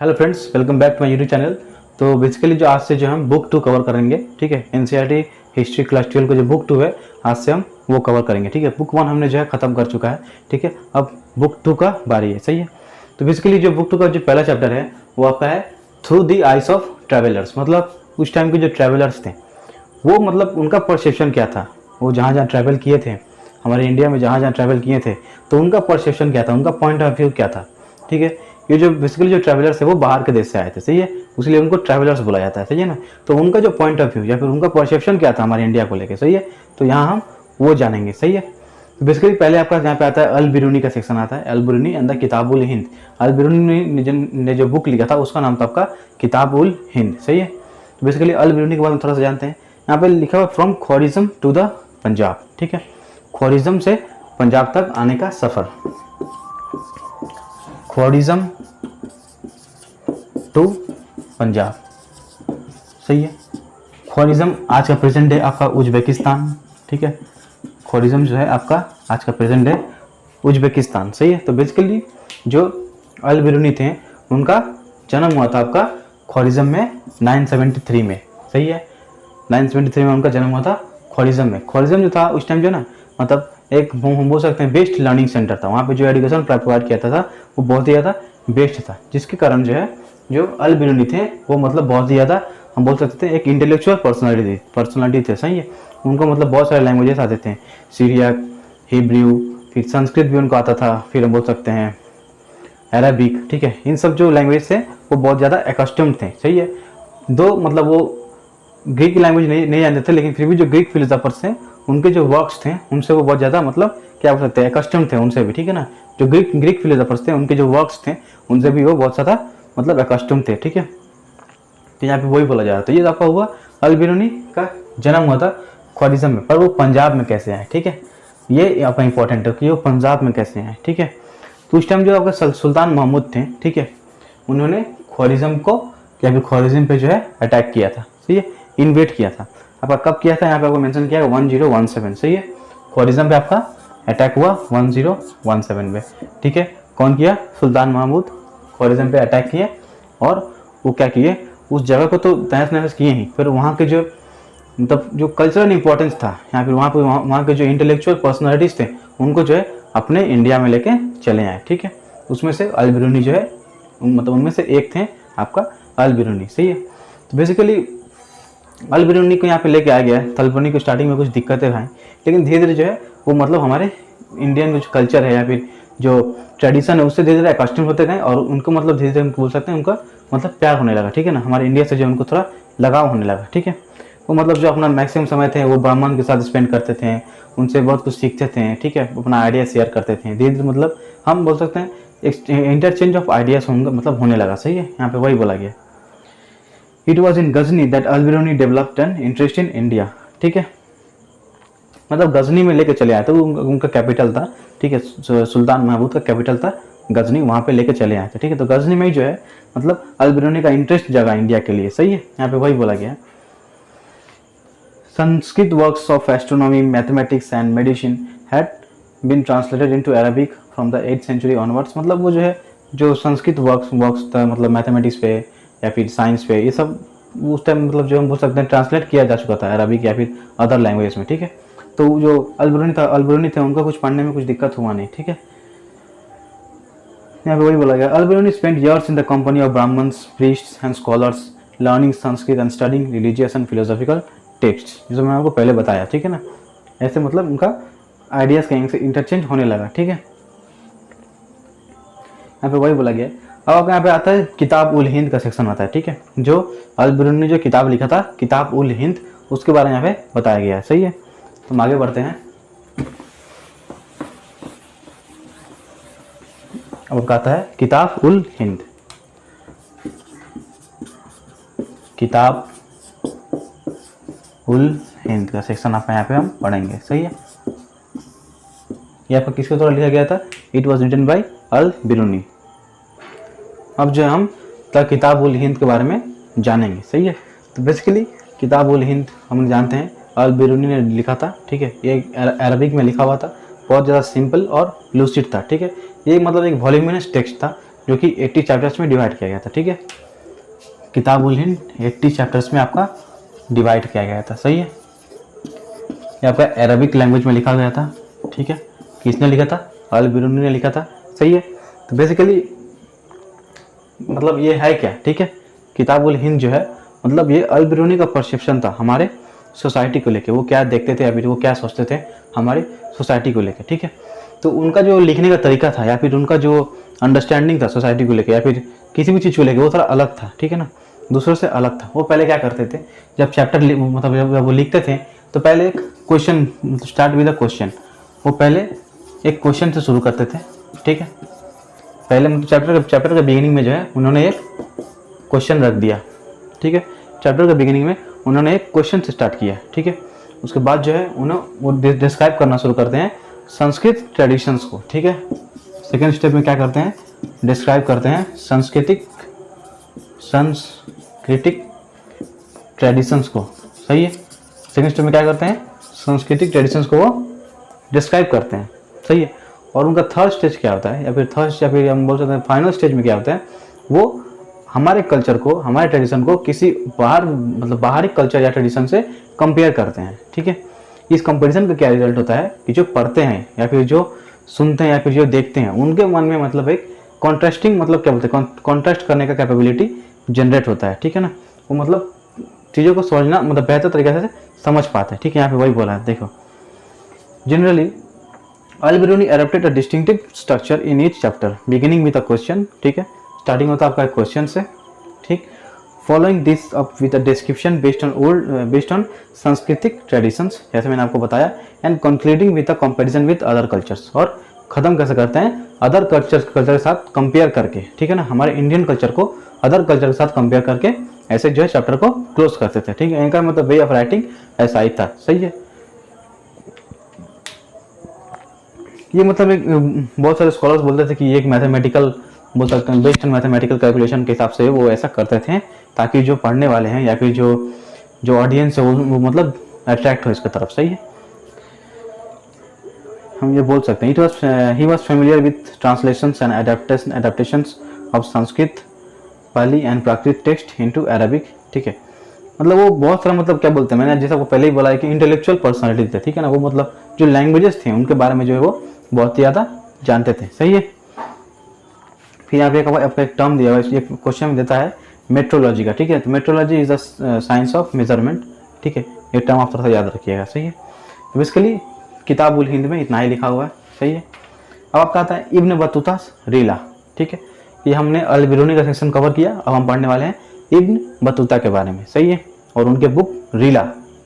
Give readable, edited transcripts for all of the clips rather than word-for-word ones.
Hello friends, welcome back to my YouTube channel. तो basically जो आज से जो हम बुक 2 कवर करेंगे, ठीक है। एनसीईआरटी हिस्ट्री क्लास 12 का जो बुक 2 है, आज से हम वो कवर करेंगे, ठीक है। बुक 1 हमने जो है ख़त्म कर चुका है, ठीक है। अब बुक 2 का बारी है, सही है। तो बेसिकली जो बुक 2 का जो पहला चैप्टर है वो आपका है through the eyes of travellers. मतलब उस टाइम के जो ट्रैवलर्स थे वो मतलब उनका परसेप्शन क्या था, वो जहाँ जहाँ ट्रैवल किए थे, हमारे इंडिया में जहाँ जहाँ ट्रैवल किए थे, तो उनका परसेप्शन क्या था, उनका पॉइंट ऑफ व्यू क्या था, ठीक है। ये जो बेसिकली जो ट्रैवलर्स है वो बाहर के देश से आए थे, सही है, इसलिए उनको ट्रैवलर्स बोला जाता है, सही है ना। तो उनका जो पॉइंट ऑफ व्यू या फिर उनका परसेप्शन क्या था हमारे इंडिया को लेकर, सही है। तो यहाँ हम वो जानेंगे, सही है। तो बेसिकली पहले आपका यहाँ पे आता है अल बिरूनी का सेक्शन आता है, अल बिरूनी एंड द किताबुल हिंद। अल बिरूनी ने जो बुक लिखा था उसका नाम था आपका किताबुल हिंद, सही है। तो बेसिकली अल बिरूनी के बारे में थोड़ा सा जानते हैं। यहाँ पे लिखा हुआ फ्रॉम ख्वारिज़्म टू द पंजाब, ठीक है। ख्वारिज़्म से पंजाब तक आने का सफ़र, ख्वारिज़्म टू पंजाब, सही है। ख्वारिज़्म आज का प्रेजेंट है आपका उज्बेकिस्तान, ठीक है। ख्वारिज़्म जो है आपका आज का प्रेजेंट है उज्बेकिस्तान, सही है। तो बेसिकली जो अल बिरूनी थे उनका जन्म हुआ था आपका ख्वारिज़्म में 973 में, सही है। 973 में उनका जन्म हुआ था ख्वारिज़्म में। ख्वारिज़्म जो था उस टाइम जो ना, मतलब एक हम बोल सकते हैं बेस्ट लर्निंग सेंटर था। वहाँ पे जो एजुकेशन प्रोवाइड किया था वो बहुत ही ज़्यादा बेस्ट था, जिसके कारण जो है जो अल बिरूनी थे वो मतलब बहुत ही ज़्यादा हम बोल सकते थे एक इंटेलेक्चुअल पर्सनालिटी थे, सही है। उनको मतलब बहुत सारे लैंग्वेजेस आते थे, सीरियक, हिब्रू, फिर संस्कृत भी उनको आता था, फिर हम बोल सकते हैं अरबिक, ठीक है। इन सब जो लैंग्वेज थे वो बहुत ज़्यादा एकस्टम्ड थे, सही है। दो मतलब वो ग्रीक लैंग्वेज नहीं जानते थे, लेकिन फिर भी जो ग्रीक फिलोसोफर्स थे उनके जो वर्क्स थे उनसे वो बहुत ज़्यादा मतलब क्या बोल सकते हैं एकस्टम्ड थे उनसे भी, ठीक है ना। जो ग्रीक फिलोसोफर्स थे उनके जो वर्क्स थे उनसे भी वो बहुत ज़्यादा मतलब एकस्टम्ड थे, ठीक है। तो यहाँ पे वही बोला जा रहा था। ये आपका हुआ अल बिरूनी का जन्म हुआ था ख्वारिज़्म में, पर वो पंजाब में कैसे आए, ठीक है। ये आपका इंपॉर्टेंट है कि वो पंजाब में कैसे आए, ठीक है। तो उस टाइम जो आपका सुल्तान महमूद थे, ठीक है, उन्होंने ख्वारिज़्म को या फिर ख्वारिज़्म पे जो है अटैक किया था, सही है, इन्वेट किया था। आपका कब किया था यहाँ पे आपको मेंशन किया है 1017, सही है। ख्वारिज़्म पे आपका अटैक हुआ 1017 में, ठीक है। कौन किया? सुल्तान महमूद ख्वारिज़्म पे अटैक किए और वो क्या किए, उस जगह को तो तहस नहस किए ही, फिर वहाँ के जो मतलब जो कल्चरल इंपॉर्टेंस था या फिर वहाँ के जो इंटेलेक्चुअल पर्सनालिटीज़ थे उनको जो है अपने इंडिया में लेके चले आए, ठीक है। उसमें से अल बिरूनी जो है मतलब उनमें से एक थे आपका अल बिरूनी, सही है। तो बेसिकली अल बिरूनी को यहाँ पे लेके आ गया है। अल बिरूनी को स्टार्टिंग में कुछ दिक्कतें आई, लेकिन धीरे धीरे जो है वो मतलब हमारे इंडियन जो कल्चर है या फिर जो ट्रेडिशन है उससे धीरे धीरे कस्टम होते गए और उनको मतलब धीरे धीरे हम बोल सकते हैं उनका मतलब प्यार होने लगा, ठीक है ना। हमारे इंडिया से जो उनको थोड़ा लगाव होने लगा, ठीक है। वो मतलब जो अपना मैक्सिमम समय थे वो ब्राह्मण के साथ स्पेंड करते थे, उनसे बहुत कुछ सीखते थे, ठीक है, अपना आइडिया शेयर करते थे। धीरे धीरे मतलब हम बोल सकते हैं एक इंटरचेंज ऑफ आइडियाज मतलब होने लगा, सही है। यहाँ पे वही बोला गया। It was in Ghazni that Al Biruni developed an interest in India, ठीक है। मतलब गजनी में लेके चले आए थे, उनका कैपिटल था, ठीक है। सुल्तान महमूद का कैपिटल था गजनी, वहाँ पे लेके चले आए थे, ठीक है। तो गजनी में ही जो है मतलब अल बिरूनी का इंटरेस्ट जगा इंडिया के लिए, सही है। यहाँ पे वही बोला गया। Sanskrit works of astronomy, mathematics and medicine had been translated into Arabic from the 8th century onwards. मतलब वो जो है जो संस्कृत वर्क्स था मतलब मैथमेटिक्स पे या फिर साइंस पे, ये सब उस टाइम मतलब जो हम बोल सकते हैं ट्रांसलेट किया जा चुका था अरबिक या फिर अदर लैंग्वेज में, ठीक है। तो जो अल बिरूनी थे उनका कुछ पढ़ने में कुछ दिक्कत हुआ नहीं, ठीक है। यहाँ पे वही बोला गया। Al Biruni spent years in the company of Brahmins, priests and scholars, learning Sanskrit and studying religious and philosophical text, जिसे मैंने आपको पहले बताया, ठीक है ना। ऐसे मतलब उनका आइडियाज़ कहीं से इंटरचेंज होने लगा, ठीक है। यहाँ पे वही बोला गया। अब यहाँ पे आता है किताब उल हिंद का सेक्शन आता है, ठीक है। जो अल बिरूनी ने जो किताब लिखा था किताब उल हिंद, उसके बारे में यहाँ पे बताया गया है, सही है। तो हम आगे बढ़ते हैं। अब कहता है किताब उल हिंद, किताब उल हिंद का सेक्शन आप यहाँ पे हम पढ़ेंगे, सही है। यहाँ पर किसके द्वारा लिखा गया था? इट वॉज रिटन बाई अल बिरूनी। अब जो हम किताब उल हिंद के बारे में जानेंगे, सही है। तो बेसिकली किताब उल हिंद हम जानते हैं अल बिरूनी ने लिखा था, ठीक है। ये अरबिक में लिखा हुआ था, बहुत ज़्यादा सिंपल और लूसिड था, ठीक है। ये मतलब एक वॉल्यूमिनस टेक्स्ट था जो कि 80 चैप्टर्स में डिवाइड किया गया था। ठीक है, किताबुल हिंद 80 चैप्टर्स में आपका डिवाइड किया गया था। सही है, ये आपका अरबिक लैंग्वेज में लिखा गया था। ठीक है, किसने लिखा था? अल बिरूनी ने लिखा था। सही है, तो बेसिकली मतलब ये है क्या? ठीक है, किताबुल हिंद जो है मतलब ये अल बिरूनी का परसेप्शन था हमारे सोसाइटी को लेके, वो क्या देखते थे या फिर वो क्या सोचते थे हमारे सोसाइटी को लेके। ठीक है, तो उनका जो लिखने का तरीका था या फिर उनका जो अंडरस्टैंडिंग था सोसाइटी को लेके या फिर किसी भी चीज़ को लेके, वो थोड़ा अलग था। ठीक है ना, दूसरों से अलग था। वो पहले क्या करते थे, जब चैप्टर मतलब जब वो लिखते थे तो पहले एक question, start with a question, वो पहले एक क्वेश्चन से शुरू करते थे। ठीक है, पहले मतलब चैप्टर के बिगिनिंग में जो है उन्होंने एक क्वेश्चन रख दिया। ठीक है, चैप्टर के बिगिनिंग में उन्होंने एक क्वेश्चन से स्टार्ट किया। ठीक है, उसके बाद जो है वो डिस्क्राइब करना शुरू करते हैं संस्कृत ट्रेडिशंस को। ठीक है, सेकेंड स्टेप में क्या करते हैं, डिस्क्राइब करते हैं सांस्कृतिक ट्रेडिशंस को। सही है, सेकेंड स्टेप में क्या करते हैं, सांस्कृतिक ट्रेडिशंस को वो डिस्क्राइब करते हैं। सही है, और उनका थर्ड स्टेज क्या होता है या फिर हम बोल सकते हैं फाइनल स्टेज में क्या होता है, वो हमारे कल्चर को, हमारे ट्रेडिशन को किसी बाहरी कल्चर या ट्रेडिशन से कंपेयर करते हैं। ठीक है, इस कंपैरिजन का क्या रिजल्ट होता है कि जो पढ़ते हैं या फिर जो सुनते हैं या फिर जो देखते हैं उनके मन में मतलब एक कॉन्ट्रास्टिंग, मतलब क्या बोलते हैं, कॉन्ट्रास्ट करने का कैपेबिलिटी जनरेट होता है। ठीक है ना, वो मतलब चीज़ों को समझना मतलब बेहतर तरीके से समझ पाते हैं। ठीक है, यहाँ पे वही बोला है, देखो generally Al Biruni adopted a distinctive structure in each chapter beginning with a question. ठीक है, स्टार्टिंग होता है आपका क्वेश्चन से। ठीक, following this up with a description based on सांस्कृतिक ट्रेडिशंस, जैसे मैंने आपको बताया, and concluding with a comparison with other cultures, और ख़त्म कैसे करते हैं, अदर कल्चर के साथ कंपेयर करके। ठीक है ना, हमारे इंडियन कल्चर को अदर कल्चर के साथ कंपेयर करके ऐसे जो है चैप्टर को क्लोज करते थे। ठीक है, इनका मतलब वे ऑफ राइटिंग ऐसा ही था। सही है, ये मतलब एक बहुत सारे स्कॉलर्स बोलते थे कि ये एक मैथमेटिकल बोल सकते हैं, बेस्ड ऑन मैथमेटिकल कैलकुलेशन के हिसाब से वो ऐसा करते थे ताकि जो पढ़ने वाले हैं या फिर जो ऑडियंस है वो मतलब अट्रैक्ट हो इसकी तरफ। सही है, हम ये बोल सकते हैं he was familiar with translations and adaptations of Sanskrit, Pali and Prakrit text into Arabic. ठीक है, मतलब वो बहुत सारा मतलब क्या बोलते हैं, मैंने जैसा वो पहले ही बोला है कि इंटेलेक्चुअल पर्सनालिटी थे। ठीक है ना, वो मतलब जो लैंग्वेजेस थे उनके बारे में जो है वो बहुत ही ज़्यादा जानते थे। सही है, फिर यहाँ पे आपका एक टर्म दिया हुआ है, ये क्वेश्चन में देता है मेट्रोलॉजी का। ठीक है, तो metrology is the science of measurement. ठीक है, ये टर्म आप थोड़ा सा याद रखिएगा। सही है, तो बेसिकली किताबुल हिंद में इतना ही लिखा हुआ है। सही है, अब आपका आता है इब्न बतूता रीला। ठीक है, ये हमने अल बिरूनी का सेक्शन कवर किया, अब हम पढ़ने वाले हैं इब्न बतूता के बारे में। सही है, और उनके बुक रीला।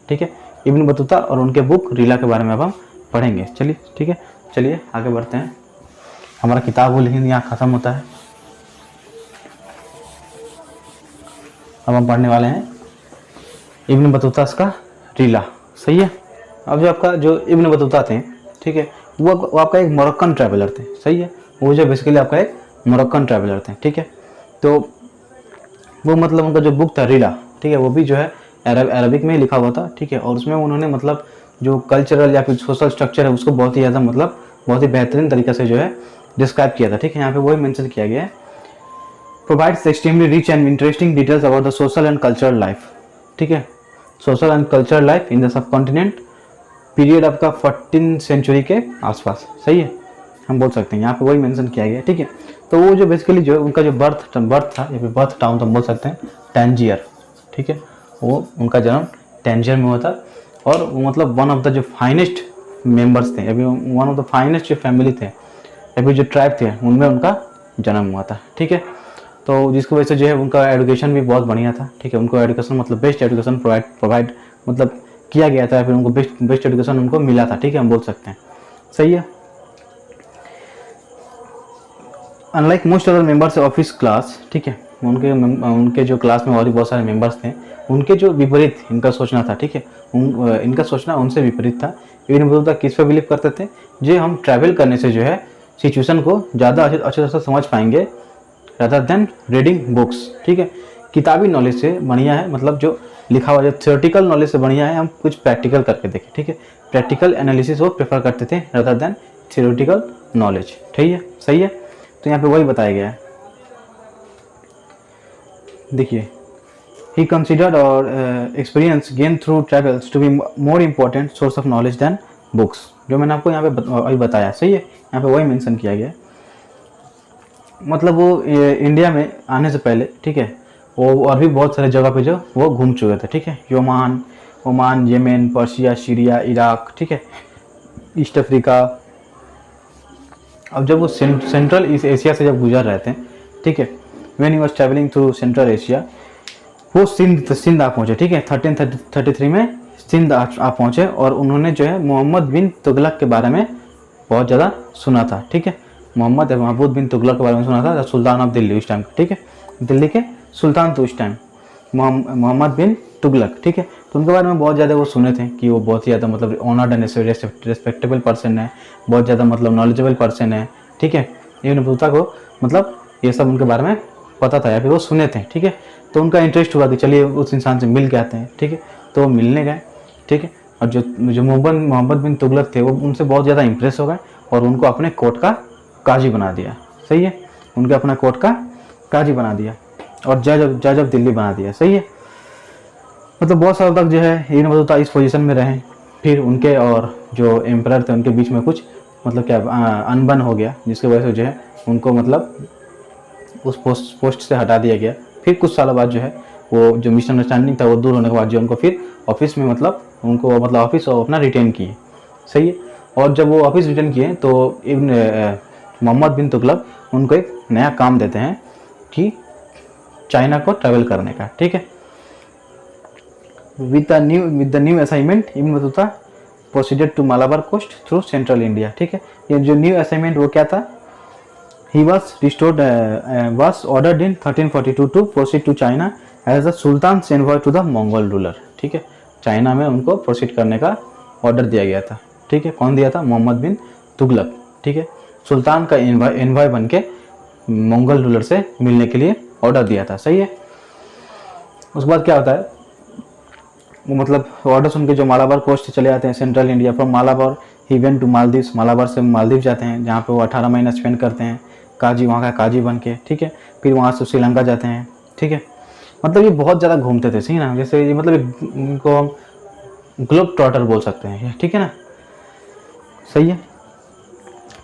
ठीक है, इब्न बतूता और उनके बुक रीला के बारे में अब हम पढ़ेंगे। चलिए, ठीक है, चलिए आगे बढ़ते हैं। हमारा किताबुल हिंद यहाँ ख़त्म होता है, अब हम पढ़ने वाले हैं इब्न बतूता का रीला। सही है, अब जो आपका जो इब्न बतूता थे, ठीक है, वो आपका एक मोरक्कन ट्रैवलर थे। सही है, वो जो बेसिकली आपका एक मोरक्कन ट्रैवलर थे। ठीक है, तो वो मतलब उनका जो बुक था रीला, ठीक है, वो भी जो है अरबिक में ही लिखा हुआ था। ठीक है, और उसमें उन्होंने मतलब जो कल्चरल या फिर सोशल स्ट्रक्चर है उसको बहुत ही ज़्यादा मतलब बहुत ही बेहतरीन तरीके से जो है डिस्क्राइब किया था। ठीक है, यहाँ पे वही मेंशन किया गया है, provides extremely rich and interesting details about the social and cultural life. ठीक है, social and cultural life in the sub continent period आपका 14th सेंचुरी के आसपास। सही है, हम बोल सकते हैं, यहाँ पे वही मेंशन किया गया है। ठीक है, तो वो जो बेसिकली जो उनका जो बर्थ था या फिर बर्थ टाउन तो हम बोल सकते हैं टैंजियर। ठीक है, वो उनका जन्म टैंजियर में हुआ था, और वो मतलब वन ऑफ द जो फाइनेस्ट मेंबर्स थे या फिर वन ऑफ द फाइनेस्ट जो फैमिली थे या फिर जो ट्राइब थे उनमें उनका जन्म हुआ था। ठीक है, तो जिसकी वजह से जो है उनका एजुकेशन भी बहुत बढ़िया था। ठीक है, उनको एजुकेशन मतलब बेस्ट एजुकेशन प्रोवाइड मतलब किया गया था, फिर उनको बेस्ट एजुकेशन उनको मिला था। ठीक है, हम बोल सकते हैं। सही है, unlike most other members of his class, ठीक है, उनके जो क्लास में और भी बहुत सारे मेंबर्स थे, उनके जो विपरीत इनका सोचना था। ठीक है, इनका सोचना उनसे विपरीत था। इब्न बतूता किस पे बिलीव करते थे, जो हम ट्रैवल करने से जो है सिचुएशन को ज़्यादा अच्छे से समझ पाएंगे रादर देन रीडिंग बुक्स। ठीक है, किताबी नॉलेज से बढ़िया है, मतलब जो लिखा हुआ जो थियोरेटिकल नॉलेज से बढ़िया है हम कुछ प्रैक्टिकल करके देखें। ठीक है, प्रैक्टिकल एनालिसिस वो प्रेफर करते थे रादर देन थियोरेटिकल नॉलेज। ठीक है, सही है, तो यहाँ पे वही बताया गया है। देखिए, he considered और experience gained through travels to be more important source of knowledge than books, जो मैंने आपको यहाँ पे अभी बताया, सही है, यहाँ पे वही मेंशन किया गया है। मतलब वो इंडिया में आने से पहले, ठीक है, वो और भी बहुत सारे जगह पे जो वो घूम चुके थे, ठीक है, Oman, Yemen, Persia, Syria, Iraq, ठीक है, ईस्ट अफ्रीका। अब जब वो सेंट्रल एशिया से जब गुजर रहे थे, ठीक है, when he was travelling through central Asia, वो सिंध आ पहुँचे, ठीक है, 1333 में सिंध आ पहुँचे और उन्होंने जो है मोहम्मद बिन तुगलक के बारे में बहुत ज़्यादा सुना था, ठीक है, महमूद बिन तुगलक के बारे में सुना था, सुल्तान ऑफ दिल्ली उस टाइम, ठीक है, दिल्ली के सुल्तान थे उस टाइम मोहम्मद बिन तुगलक, ठीक है। तो उनके बारे में बहुत ज़्यादा वो सुने थे कि वो बहुत ही ज़्यादा मतलब ऑनर्ड एंड रेस्पेक्टेबल पर्सन है, बहुत ज़्यादा मतलब नॉलेजेबल पर्सन है, ठीक है। इब्न बतूता को मतलब ये सब उनके बारे में पता था या फिर वो सुने थे, ठीक है। तो उनका इंटरेस्ट हुआ कि चलिए उस इंसान से मिल के आते हैं, ठीक है। तो वो मिलने गए, ठीक है, और जो मोहम्मद बिन तुगलक थे वो उनसे बहुत ज़्यादा इंप्रेस हो गए और उनको अपने कोर्ट का काजी बना दिया, सही है, उनके अपना कोर्ट का काजी बना दिया और जज ऑफ दिल्ली बना दिया, सही है। मतलब बहुत सालों तक जो है इब्न बतूता इस पोजीशन में रहे। फिर उनके और जो एम्परर थे उनके बीच में कुछ मतलब क्या अनबन हो गया, जिसकी वजह से जो है उनको मतलब उस पोस्ट से हटा दिया गया। फिर कुछ सालों बाद जो है वो जो मिसअंडरस्टैंडिंग था वो दूर होने के बाद जो उनको फिर ऑफिस में मतलब उनको मतलब ऑफिस अपना रिटेन किए, सही है। और जब वो ऑफिस रिटेन किए तो इब्न मोहम्मद बिन तुगलक उनको एक नया काम देते हैं कि चाइना को ट्रैवल करने का, ठीक है। With the new assignment Ibn Battuta proceeded to Malabar coast through central India, ठीक है। ये जो न्यू असाइनमेंट वो क्या था, he was ordered in 1342 to proceed to China as the Sultan's envoy to the Mongol ruler, ठीक है। चाइना में उनको प्रोसीड करने का ऑर्डर दिया गया था, ठीक है। कौन दिया था? मोहम्मद बिन तुगलक, ठीक है। सुल्तान का एनवॉय बन के मंगोल रूलर से मिलने के लिए ऑर्डर दिया था, सही है। उसके बाद क्या होता है, वो मतलब ऑर्डर सुन के जो मालाबार कोस्ट से चले जाते हैं central India. From Malabar he went to Maldives, Malabar से मालदीव जाते हैं जहाँ पे वो 18 महीना स्पेंड करते हैं काजी, वहाँ का काजी बन के, ठीक है। फिर वहाँ से श्रीलंका जाते हैं, ठीक है। मतलब ये बहुत ज़्यादा घूमते थे, सही ना। जैसे ये मतलब इनको हम ग्लोब ट्रॉटर बोल सकते हैं, ठीक है ना, सही है।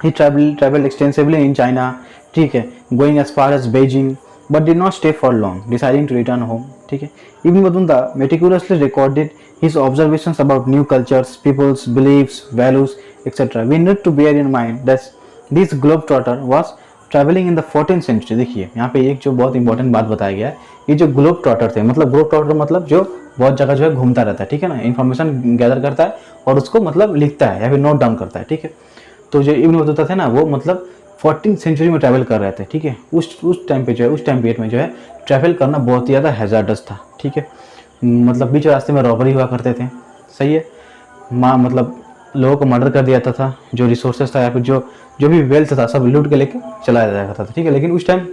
ही traveled extensively in China, ठीक है, going as far as Beijing, but did not stay for long, deciding to return home, ठीक है। Ibn Battuta meticulously recorded his observations about new cultures, peoples, beliefs, values, etc. We need to bear in mind that this globetrotter was traveling in the 14th century। देखिए यहाँ पे एक जो बहुत important बात बताया गया है, ये जो ग्लोब ट्रॉटर थे, मतलब ग्लोब ट्रॉटर मतलब जो बहुत जगह जो है घूमता रहता है, ठीक है ना, इन्फॉर्मेशन गैदर करता है और उसको मतलब लिखता है या फिर नोट डाउन करता है, ठीक है। तो जो इब्न बतूता थे ना, वो मतलब 14th सेंचुरी में ट्रैवल कर रहे थे, ठीक है। उस टाइम पे जो है, उस टाइम पीरियड में जो है ट्रैवल करना बहुत ही ज़्यादा हैज़ार्डस था, ठीक है। मतलब बीच रास्ते में रॉबरी हुआ करते थे, सही है। मतलब लोगों को मर्डर कर दिया जाता था, जो रिसोर्सेज था या फिर जो भी वेल्थ था सब लूट के लेके चलाया जाया करता था, ठीक है। लेकिन उस टाइम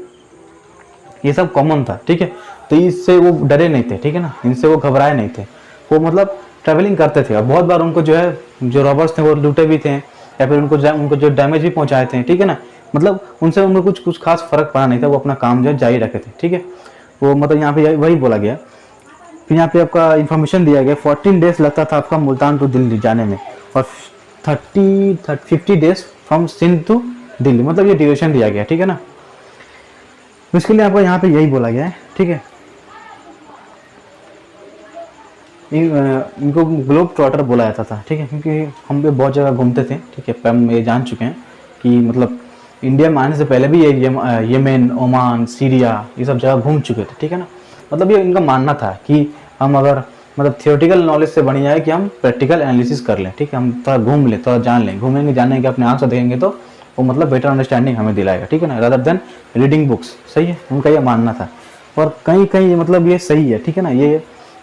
ये सब कॉमन था, ठीक है। तो इससे वो डरे नहीं थे, ठीक है ना, इनसे वो घबराए नहीं थे। वो मतलब ट्रैवलिंग करते थे और बहुत बार उनको जो है जो रॉबर्स थे वो लूटे भी थे या फिर उनको जो डैमेज भी पहुंचाए थे, ठीक है ना। मतलब उनसे उनको कुछ खास फर्क पड़ा नहीं था, वो अपना काम जो है जारी रखे थे, ठीक है। वो मतलब यहाँ पे वही बोला गया। फिर यहाँ पे आपका इन्फॉर्मेशन दिया गया 14 डेज लगता था आपका मुल्तान टू दिल्ली जाने में और 50 days from Sindh to Delhi, मतलब ये ड्यूरेशन दिया गया, ठीक है ना। इसके लिए आपको यहाँ पे यही बोला गया है, ठीक है। इनको ग्लोब ट्रॉटर बोला जाता था, ठीक है, क्योंकि हम भी बहुत जगह घूमते थे, ठीक है। हम ये जान चुके हैं कि मतलब इंडिया में आने से पहले भी ये येमेन, ओमान, सीरिया ये सब जगह घूम चुके थे, ठीक है ना। मतलब ये इनका मानना था कि हम अगर मतलब थियोरेटिकल नॉलेज से बनी जाए कि हम प्रैक्टिकल एनालिसिस कर लें, ठीक है। हम थोड़ा घूम लें, थोड़ा जान लें, घूमेंगे जानेंगे कि अपने आँख से देखेंगे तो वो मतलब बेटर अंडरस्टैंडिंग हमें दिलाएगा, ठीक है ना, रादर देन रीडिंग बुक्स, सही है। उनका ये मानना था और कहीं मतलब ये सही है, ठीक है ना। ये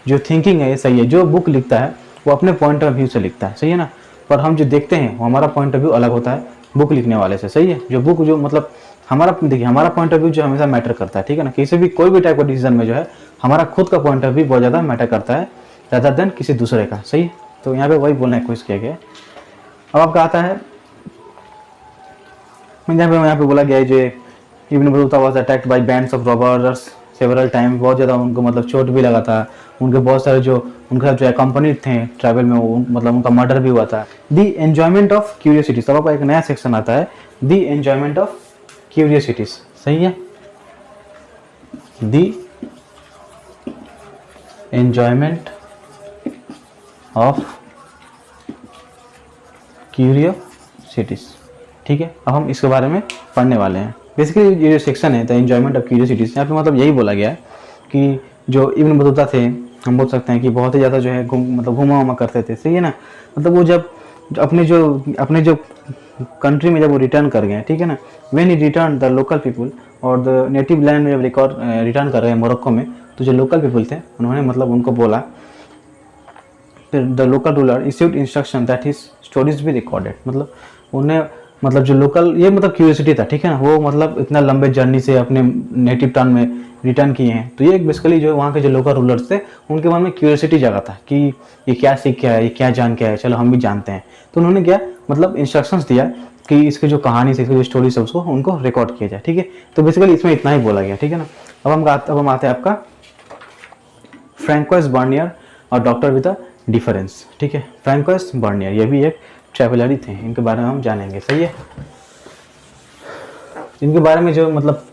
जो थिंकिंग है ये सही है। जो बुक लिखता है वो अपने पॉइंट ऑफ व्यू से लिखता है, सही है ना। पर हम जो देखते हैं वो हमारा पॉइंट ऑफ व्यू अलग होता है बुक लिखने वाले से, सही है। जो बुक जो मतलब हमारा देखिए हमारा पॉइंट ऑफ व्यू जो हमेशा मैटर करता है, ठीक है ना। किसी भी कोई भी टाइप का डिसीजन में जो है हमारा खुद का पॉइंट ऑफ व्यू बहुत ज़्यादा मैटर करता है रादर देन किसी दूसरे का, सही है। तो यहाँ पे वही बोलने की कोशिश किया गया। अब आपका आता है यहाँ पे बोला गया है जो Ibn Battuta was attacked by bands of robbers several time, बहुत ज़्यादा उनको मतलब चोट भी लगा था, उनके बहुत सारे जो उनके साथ जो अकम्पनी थे ट्रैवल में वो मतलब उनका मर्डर भी हुआ था। द एन्जॉयमेंट ऑफ क्यूरियोसिटी, सब आपका एक नया सेक्शन आता है, द एन्जॉयमेंट ऑफ क्यूरियोसिटीज, सही है, द एन्जॉयमेंट ऑफ क्यूरियोसिटीज, ठीक है। अब हम इसके बारे में पढ़ने वाले हैं। बेसिकली ये जो सेक्शन है द एन्जॉयमेंट ऑफ क्यूरियोसिटीज, यहाँ पे मतलब यही बोला गया है कि जो इब्न बतूता थे, हम बोल सकते हैं कि बहुत ही ज़्यादा जो है मतलब घुमा करते थे, सही है ना। मतलब वो जब अपने जो कंट्री में जब वो रिटर्न कर गए, ठीक है ना, when he return the local people और द नेटिव लैंड में जब रिटर्न कर रहे हैं मोरक्को में, तो जो लोकल पीपल थे उन्होंने मतलब उनको बोला, फिर the local ruler issued instruction that his stories भी रिकॉर्डेड, मतलब उन्हें मतलब जो लोकल, ये मतलब क्यूरियोसिटी था, ठीक है ना, वो मतलब इतना लंबे जर्नी से अपने नेटिव टाउन में रिटर्न किए हैं, तो ये बेसिकली जो वहाँ के जो लोकल रूलर्स थे उनके मन में क्यूरियोसिटी जगा था कि ये क्या सीख के है, ये क्या जान के है, चलो हम भी जानते हैं। तो उन्होंने क्या मतलब इंस्ट्रक्शंस दिया कि इसकी जो कहानी से, इसकी जो स्टोरी है उसको उनको रिकॉर्ड किया जाए, ठीक है। तो बेसिकली इसमें इतना ही बोला गया, ठीक है ना। अब हम आते हैं आपका फ्रैंकोइस बर्नियर और डॉक्टर विद अ डिफरेंस, ठीक है। फ्रैंकोइस बर्नियर ये भी एक ट्रैवलर थे, इनके बारे में हम जानेंगे, सही है। इनके बारे में जो मतलब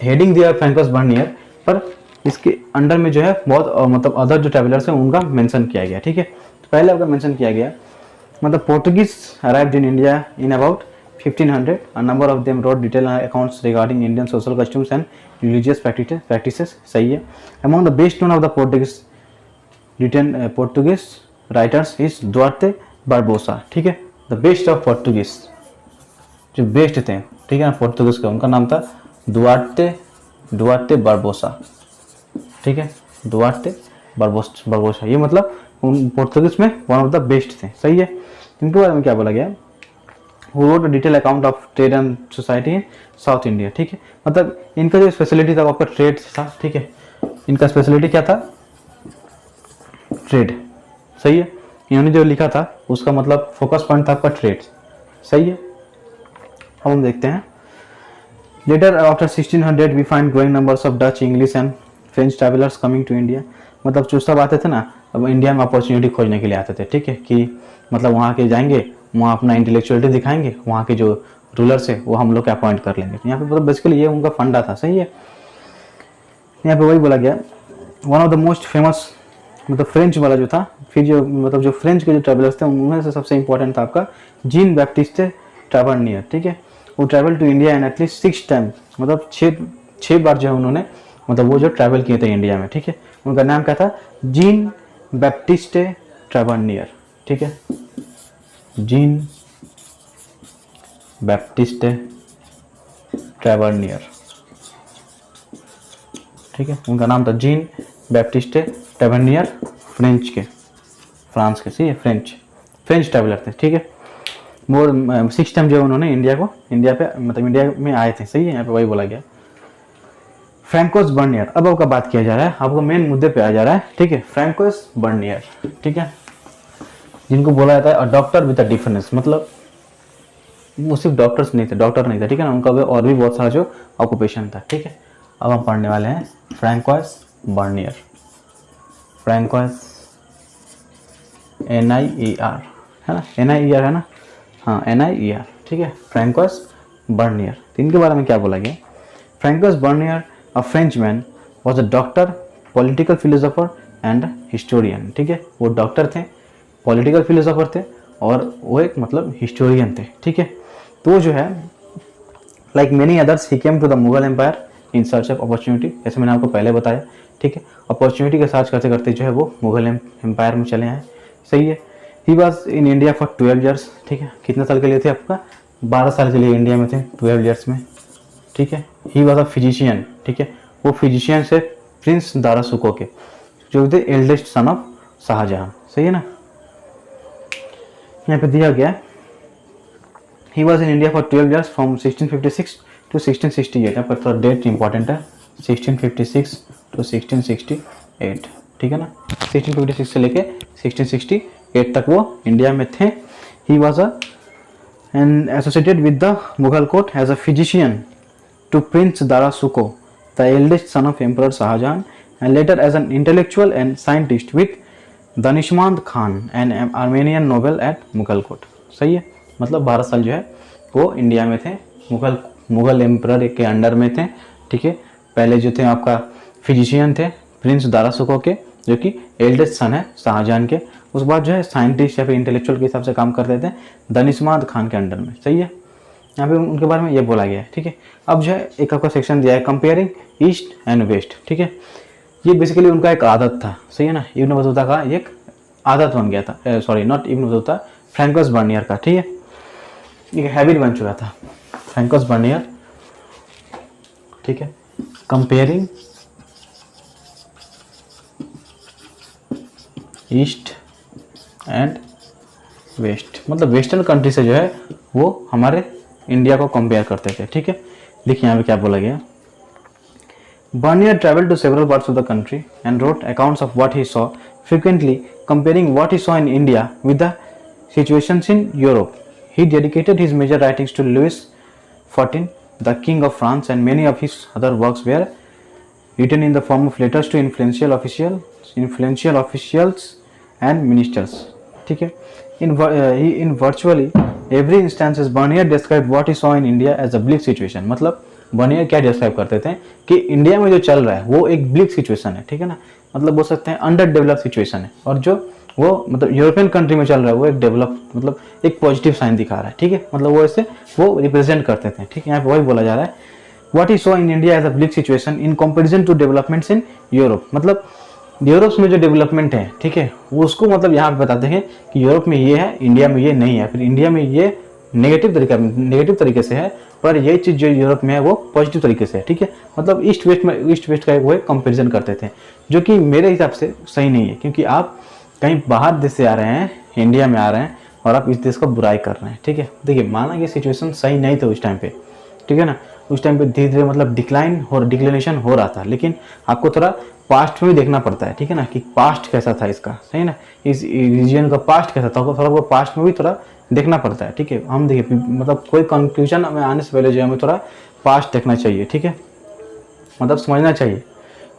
हेडिंग दिया फ्रैंकोइस बर्नियर, पर इसके अंडर में जो है बहुत मतलब अदर जो ट्रैवलर्स हैं उनका मेंशन किया गया, ठीक है। तो पहले आपका मेंशन किया गया मतलब Portuguese arrived in India in about 1500, a number of them wrote detailed accounts regarding Indian social customs and religious practices, सही है। Among the best known of the Portuguese writers is Duarte Barbosa, ठीक है। The best of Portuguese, जो best थे, ठीक है ना, पोर्तुगीज का, उनका नाम था दुआर्ते बारबोसा, ठीक है, दुआर्ते बारबोसा, ये मतलब उन पोर्तुगीज में वन ऑफ द बेस्ट थे, सही है। इनके बारे में क्या बोला गया, who wrote a detailed account of trade and society in south India, ठीक है। मतलब इनका जो स्पेशलिटी था आपका ट्रेड था, ठीक है। इनका स्पेशलिटी क्या था, ट्रेड, सही है। इन्होंने जो लिखा था उसका मतलब फोकस पॉइंट था आपका ट्रेड, सही है। अब हम देखते हैं, later after 1600 we find growing numbers of Dutch, English and French travellers coming to India, मतलब जो सब आते थे ना, अब इंडिया में अपॉर्चुनिटी खोजने के लिए आते थे, ठीक है, कि मतलब वहाँ के जाएंगे, वहाँ अपना इंटेलेक्चुअलिटी दिखाएंगे, वहाँ के जो रूलर्स है वो हम लोग के अपॉइंट कर लेंगे। यहाँ पे मतलब बेसिकली ये उनका फंडा था, सही है। यहाँ पे वही बोला गया, one of the most famous, मतलब फ्रेंच वाला जो था, फिर जो मतलब जो फ्रेंच के जो ट्रैवलर्स थे उनमें से सबसे इंपॉर्टेंट था आपका जीन बैप्टिस्टे ट्रैवर्नियर, ठीक है। वो travel to India and at least 6 time, मतलब छः बार जो है उन्होंने मतलब वो जो ट्रैवल किए थे इंडिया में, ठीक है। उनका नाम क्या था, जीन बैप्टिस्टे ट्रैवर्नियर, ठीक है, जीन बैप्टिस्टे ट्रैवर्नियर, ठीक है। उनका नाम था जीन बैप्टिस्टे ट्रैवर्नियर, फ्रांस के, सही है, फ्रेंच ट्रैवलर थे, ठीक है। मोर 6 टाइम जो उन्होंने इंडिया पे मतलब इंडिया में आए थे, सही है। यहाँ पे वही बोला गया। फ्रैंकोइस बर्नियर, अब आपका बात किया जा रहा है, आपको मेन मुद्दे पे आ जा रहा है, ठीक है। फ्रैंकोइस बर्नियर, ठीक है, जिनको बोला जाता है a doctor with a difference, मतलब वो सिर्फ डॉक्टर नहीं थे, ठीक है ना, उनका और भी बहुत सारा जो ऑक्यूपेशन था, ठीक है। अब हम पढ़ने वाले हैं फ्रैंकोइस बर्नियर, फ्रैंकोइस NIER है ना, NIER है ना, हाँ NIER, ठीक है, फ्रैंकोइस बर्नियर। तो इनके बारे में क्या बोला गया, Francois Bernier a French man was a doctor, political philosopher and historian, ठीक है। वो डॉक्टर थे, पॉलिटिकल फिलोसोफर थे और वो एक मतलब हिस्टोरियन थे, ठीक है। तो जो है like many others he came to the Mughal empire in search of opportunity, जैसे मैंने आपको पहले बताया, ठीक है। अपॉर्चुनिटी का सर्च करते करते जो है वो मुगल एम्पायर में चले आए, सही है। ही was in India for 12 years, ठीक है। कितने साल के लिए थे आपका, 12 साल के लिए इंडिया में थे, 12 ईयर्स में, ठीक है। ही वॉज अ फिजिशियन, ठीक है, वो फिजिशियन से प्रिंस दारा सुको के, जो थे एल्डेस्ट सन ऑफ शाहजहां, सही है ना। यहाँ पे दिया गया, he was in India for 12 years from 1656 to 1668, यहाँ पर थोड़ा डेट इंपॉर्टेंट है, 1656 टू 1668, ठीक है ना। 1656 से लेके 1668 तक वो इंडिया में थे। He was and associated with the Mughal court as a physician to prince Dara Shikoh the eldest son of emperor Shahjahan and later as an intellectual and scientist with Danishmand Khan and Armenian noble at Mughal court. सही है, मतलब 12 साल जो है वो India में थे, Mughal emperor के अंडर में थे। ठीक है, पहले जो थे आपका फिजिशियन थे प्रिंस दारासुको के, जो कि एल्डेस्ट सन है शाहजहां के। उसके बाद जो है साइंटिस्ट या फिर इंटेलेक्चुअल के हिसाब से काम करते थे दानिशमंद खान के अंडर में। सही है, यहाँ पे उनके बारे में ये बोला गया है। ठीक है, अब जो है एक आपका सेक्शन दिया है कंपेयरिंग ईस्ट एंड वेस्ट। ठीक है, ये बेसिकली उनका एक आदत था। सही है ना, इब्न बतूता का एक आदत बन गया था, sorry not Ibn Battuta, François Bernier का। ठीक है, एक हैबिट बन चुका था फ्रैंकोस बर्नियर। ठीक है, कंपेयरिंग ईस्ट एंड वेस्ट, मतलब वेस्टर्न कंट्री से जो है वो हमारे इंडिया को कंपेयर करते थे। ठीक है, देखिए यहाँ पे क्या बोला गया। Bernier traveled to several parts of the country and wrote accounts of what he saw, frequently comparing what he saw in India with the situations in Europe. He dedicated his major writings to Louis XIV, the King of France, and many of his other works were written in the form of letters to influential officials and ministers. ठीक है, in virtually every instances Bernier described what he saw in India as a bleak situation। मतलब Bernier क्या describe करते थे कि India में जो चल रहा है वो एक ब्लिक सिचुएशन है। ठीक है ना, मतलब बोल सकते हैं अंडर डेवलप सिचुएशन है, और जो वो मतलब यूरोपियन कंट्री में चल रहा है वो एक डेवलप, मतलब एक पॉजिटिव साइन दिखा रहा है। ठीक है, मतलब वो ऐसे वो रिप्रेजेंट करते थे। ठीक है, यहाँ पे वही बोला जा रहा है what he saw in India as a bleak situation in comparison to developments in Europe. मतलब यूरोप में जो डेवलपमेंट है, ठीक है, वो उसको मतलब यहाँ पे बताते हैं कि यूरोप में ये है, इंडिया में ये नहीं है, फिर इंडिया में ये नेगेटिव तरीके से है, पर ये चीज़ जो यूरोप में है वो पॉजिटिव तरीके से है। ठीक है, मतलब ईस्ट वेस्ट का वो कंपैरिजन करते थे, जो कि मेरे हिसाब से सही नहीं है, क्योंकि आप कहीं बाहर देश से आ रहे हैं, इंडिया में आ रहे हैं, और आप इस देश को बुराई कर रहे हैं। ठीक है, देखिए माना ये सिचुएशन सही नहीं था उस टाइम पे। ठीक है ना, उस टाइम पे धीरे धीरे मतलब डिक्लिनेशन हो रहा था, लेकिन आपको थोड़ा पास्ट में भी देखना पड़ता है। ठीक है ना, कि पास्ट कैसा था इसका, सही ना, इस रीजन का पास्ट कैसा था, थोड़ा वो पास्ट में भी थोड़ा देखना पड़ता है। ठीक है, हम देखिए मतलब कोई कंक्लूजन में आने से पहले जो हमें थोड़ा पास्ट देखना चाहिए। ठीक है, मतलब समझना चाहिए।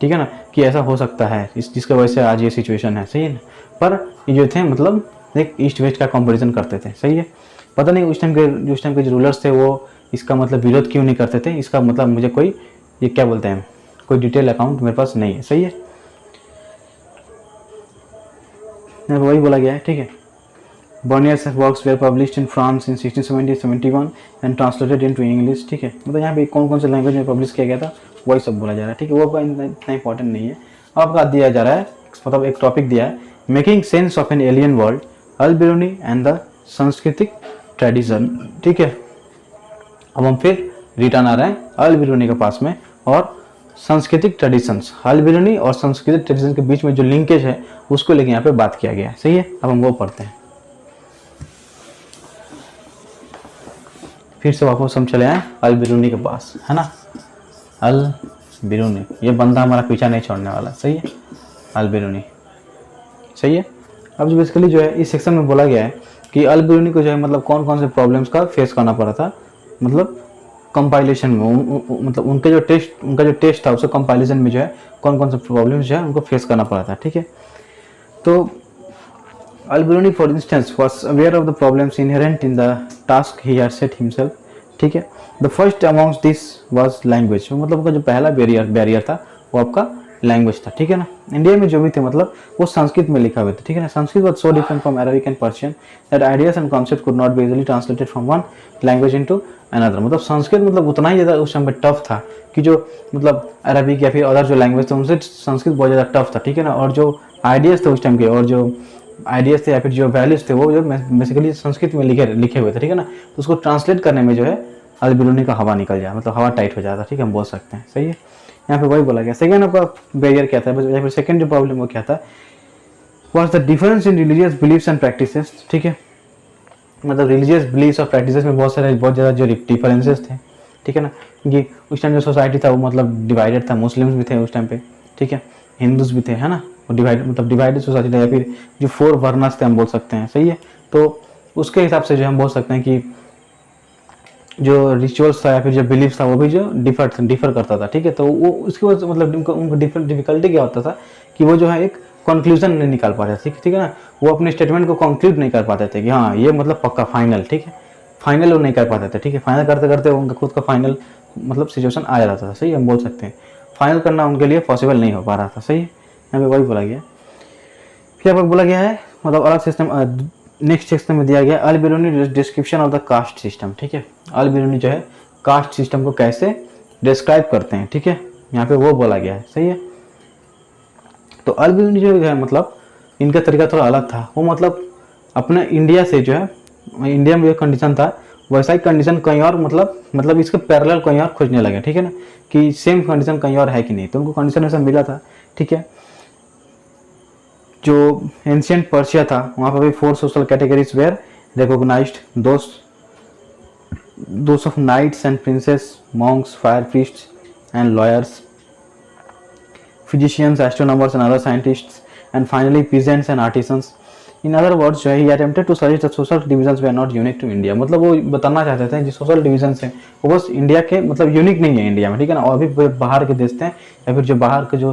ठीक है ना, कि ऐसा हो सकता है जिसकी वजह से आज ये सिचुएशन है। सही है ना, पर ये जो थे मतलब एक ईस्ट वेस्ट का कंपैरिजन करते थे। सही है, पता नहीं उस टाइम के जो रूलर्स थे वो इसका मतलब विरोध क्यों नहीं करते थे, इसका मतलब मुझे कोई ये क्या बोलते हैं कोई डिटेल अकाउंट मेरे पास नहीं है। सही है, वही बोला गया है। ठीक है, Bernier's works were published in France in 1670-71 and translated into English। ठीक है, मतलब यहाँ पे कौन कौन से लैंग्वेज में पब्लिश किया गया था वही सब बोला जा रहा है। ठीक है, वो इतना इंपॉर्टेंट नहीं है। अब आपका दिया जा रहा है मतलब एक टॉपिक दिया है, making sense of an alien world, Al Biruni and the सांस्कृतिक ट्रेडिशन। ठीक है, अब हम फिर रिटर्न आ रहे हैं अल-बिरूनी के पास में और सांस्कृतिक ट्रेडिशंस। अल-बिरूनी और सांस्कृतिक ट्रेडिशन के बीच में जो लिंकेज है उसको लेके यहाँ पे बात किया गया है। सही है, अब हम वो पढ़ते हैं। फिर से वापस हम चले आए अल-बिरूनी के पास, है ना। अल-बिरूनी, ये बंदा हमारा पीछा नहीं छोड़ने वाला। सही है, अल-बिरूनी। सही है, अब जो बेसिकली जो है इस सेक्शन में बोला गया है कि अल-बिरूनी को जो है मतलब कौन कौन से प्रॉब्लम्स का फेस करना पड़ा था, मतलब कंपाइलेशन में मतलब उनका जो टेस्ट था उसके कंपाइलेशन में जो है कौन कौन से प्रॉब्लम्स जो है उनको फेस करना पड़ा था। ठीक है, तो Al-Biruni, for instance, was aware of the problems inherent in the task he had set himself। ठीक है, the first amongst this was language। मतलब उनका जो पहला बैरियर था वो आपका लैंग्वेज था। ठीक है ना, इंडिया में जो भी थे मतलब वो संस्कृत में लिखा हुए थे। ठीक है ना, Sanskrit was so different from Arabic and Persian that ideas and concepts could not be easily translated from one language into another। मतलब संस्कृत मतलब उतना ही ज़्यादा उस टाइम पे टफ था कि जो मतलब अरबिक या फिर अदर जो लैंग्वेज थे उनसे संस्कृत बहुत ज़्यादा टफ था। ठीक है ना, और जो आइडियाज़ थे उस टाइम के और जो आइडियाज़ थे या फिर जो वैल्यूज थे वो जो बेसिकली संस्कृत में लिखे हुए थे। ठीक है ना, तो उसको ट्रांसलेट करने में जो है अल-बिरूनी का हवा निकल जाए, मतलब हवा टाइट हो जाता। ठीक है, हम बोल सकते हैं। सही है, यहाँ पे वही बोला गया। सेकेंड आपका बैरियर क्या था, या फिर सेकेंड जो प्रॉब्लम वो क्या था, was the difference in religious believes and practices. ठीक है, मतलब रिलीजियस बिलीव्स और प्रैक्टिसेस में बहुत ज़्यादा जो डिफरेंसेस थे। ठीक है ना, क्योंकि उस टाइम जो सोसाइटी था वो मतलब डिवाइडेड था, मुस्लिम्स भी थे उस टाइम पे। ठीक है, हिंदूज भी थे, है ना, डिवाइडेड सोसाइटी था, या फिर जो 4 वर्नास थे हम बोल सकते हैं। सही है, तो उसके हिसाब से जो हम बोल सकते हैं कि जो रिचुअल्स था या फिर जो बिलीफ था वो भी जो डिफर करता था, ठीक है। तो वो उसकी वजह से मतलब उनको डिफिकल्टी क्या होता था कि वो जो है एक कंक्लूजन नहीं निकाल पाते थे, ठीक है ना। वो अपने स्टेटमेंट को कंक्लूड नहीं कर पाते थे कि हाँ ये मतलब पक्का फाइनल, ठीक है। फाइनल वो नहीं कर पाते थे, ठीक है। फाइनल करते करते उनका खुद का फाइनल मतलब सिचुएशन आ जाता था, सही है, हम बोल सकते हैं। फाइनल करना उनके लिए पॉसिबल नहीं हो पा रहा था, सही है। यहाँ पे वही बोला गया। फिर आपको बोला गया है मतलब अलग सिस्टम, नेक्स्ट सेक्शन में दिया गया Al Biruni description of the caste system, ठीक है। अल बिरूनी जो है कास्ट सिस्टम को कैसे डिस्क्राइब करते हैं, ठीक है, यहाँ पे वो बोला गया है, सही है। तो अल बिरूनी जो है मतलब इनका तरीका थोड़ा अलग था। वो मतलब अपने इंडिया से जो है, इंडिया में जो कंडीशन था वैसा ही कंडीशन कहीं और मतलब इसके पैरेलल कहीं और खोजने लगे, ठीक है ना, कि सेम कंडीशन कहीं और है कि नहीं। तो उनको कंडीशन ऐसा मिला था, ठीक है। जो एंशियंट पर्शिया था वहाँ पर भी 4 social categories were recognised, those of knights and princes, monks, fire priests and lawyers, physicians, astronomers and other scientists, and finally peasants and artisans. In other words जो है he attempted to suggest that social divisions were not unique to India। मतलब वो बताना चाहते थे जो social divisions हैं वो बस इंडिया के मतलब यूनिक नहीं है इंडिया में, ठीक है ना। और भी बाहर के देश थे या फिर जो बाहर के जो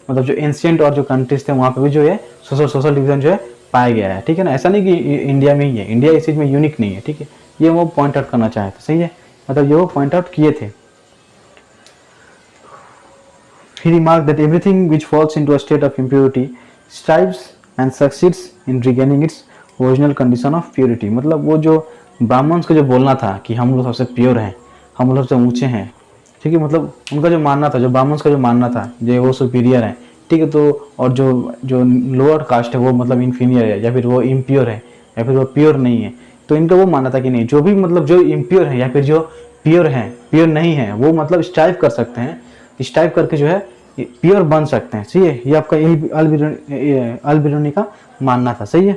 मतलब जो एंशियंट और जो कंट्रीज थे वहाँ पे भी जो है सोशल डिवीजन जो है पाया गया है, ठीक है ना। ऐसा नहीं कि इंडिया में ही है, इंडिया इस चीज़ में यूनिक नहीं है, ठीक है। ये वो पॉइंट आउट करना चाहे थे, सही है, मतलब ये वो पॉइंट आउट किए थे। He remarked that everything which falls into a state of impurity strives and succeeds in regaining its original condition of purity। मतलब वो जो ब्राह्मण्स को जो बोलना था कि हम लोग सबसे प्योर हैं, हम लोग सबसे ऊंचे हैं, ठीक है, मतलब उनका जो मानना था, जो ब्राह्मण्स का जो मानना था जो वो सुपीरियर है, ठीक है। तो और जो जो लोअर कास्ट है वो मतलब इन्फीरियर है या फिर वो इम्प्योर है या फिर वो प्योर नहीं है। तो इनका वो मानना था कि नहीं, जो भी मतलब जो इम्प्योर है या फिर जो प्योर है, प्योर नहीं है, वो मतलब स्ट्राइव कर सकते हैं, इस टाइप करके जो है प्योर बन सकते हैं, सही है। ये आपका अल बिरूनी का मानना था, सही है।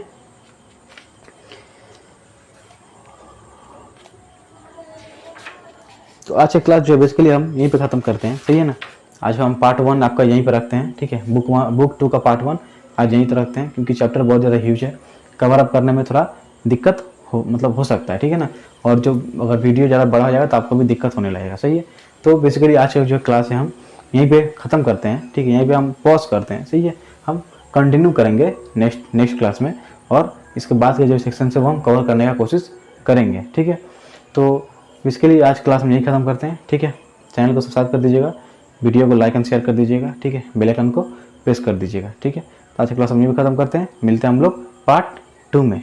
तो आज का क्लास जो है बेसिकली हम यहीं पे खत्म करते हैं, सही है ना। आज हम पार्ट 1 आपका यहीं पे रखते हैं, ठीक है। बुक 2 का पार्ट 1 आज यहीं पे रखते हैं क्योंकि चैप्टर बहुत ज़्यादा ह्यूज है, कवर अप करने में थोड़ा दिक्कत हो सकता है, ठीक है ना। और जो अगर वीडियो ज़्यादा बड़ा हो जाएगा तो आपको भी दिक्कत होने लगेगा, सही है। तो बेसिकली आज का जो क्लास है हम यहीं पे ख़त्म करते हैं, ठीक है। यहीं पे हम पॉज करते हैं, सही है। हम कंटिन्यू करेंगे नेक्स्ट क्लास में, और इसके बाद के जो सेक्शन है वो हम कवर करने का कोशिश करेंगे, ठीक है। तो बेसिकली आज क्लास में यही ख़त्म करते हैं, ठीक है। चैनल को सब्सक्राइब कर दीजिएगा, वीडियो को लाइक एंड शेयर कर दीजिएगा, ठीक है। बेल आइकन को प्रेस कर दीजिएगा, ठीक है। तो आज की क्लास हम यहीं पे ख़त्म करते हैं, मिलते हैं हम लोग पार्ट 2 में।